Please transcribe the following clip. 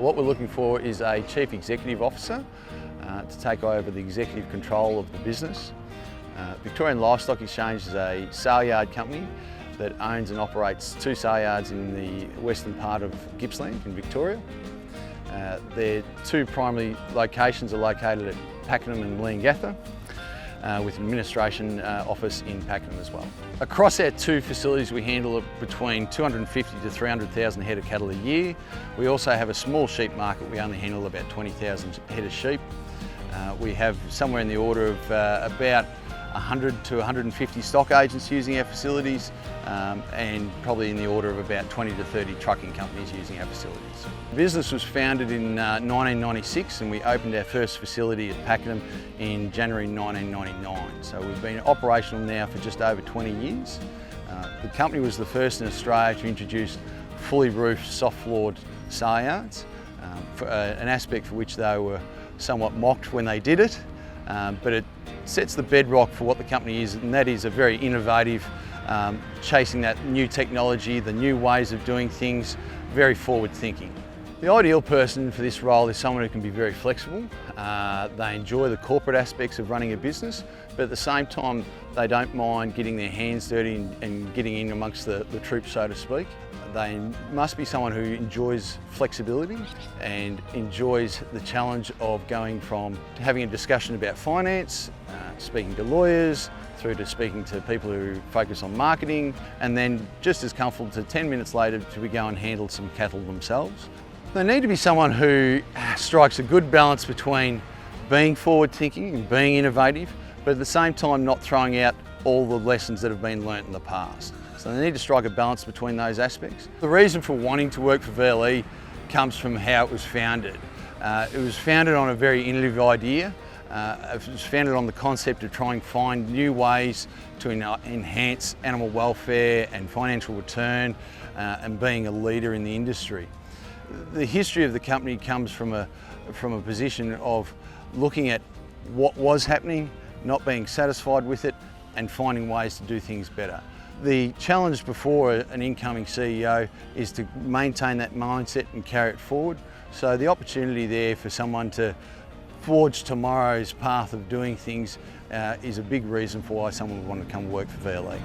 What we're looking for is a Chief Executive Officer to take over the executive control of the business. Victorian Livestock Exchange is a sale yard company that owns and operates 2 sale yards in the western part of Gippsland in Victoria. Their 2 primary locations are located at Pakenham and Leongatha, with an administration office in Pakenham as well. Across our 2 facilities we handle between 250 to 300,000 head of cattle a year. We also have a small sheep market. We only handle about 20,000 head of sheep. We have somewhere in the order of about 100 to 150 stock agents using our facilities, and probably in the order of about 20 to 30 trucking companies using our facilities. The business was founded in 1996 and we opened our first facility at Pakenham in January 1999. So we've been operational now for just over 20 years. The company was the first in Australia to introduce fully roofed, soft-floored sale yards, an aspect for which they were somewhat mocked when they did it. But it sets the bedrock for what the company is, and that is a very innovative, chasing that new technology, the new ways of doing things, very forward thinking. The ideal person for this role is someone who can be very flexible. They enjoy the corporate aspects of running a business, but at the same time they don't mind getting their hands dirty and getting in amongst the troops, so to speak. They must be someone who enjoys flexibility and enjoys the challenge of going from having a discussion about finance, speaking to lawyers, through to speaking to people who focus on marketing, and then just as comfortable to 10 minutes later to go and handle some cattle themselves. They need to be someone who strikes a good balance between being forward thinking and being innovative, but at the same time not throwing out all the lessons that have been learnt in the past. So they need to strike a balance between those aspects. The reason for wanting to work for VLE comes from how it was founded. It was founded on a very innovative idea. It was founded on the concept of trying to find new ways to enhance animal welfare and financial return, and being a leader in the industry. The history of the company comes from a position of looking at what was happening, not being satisfied with it, and finding ways to do things better. The challenge before an incoming CEO is to maintain that mindset and carry it forward. So the opportunity there for someone to forge tomorrow's path of doing things is a big reason for why someone would want to come work for VLE.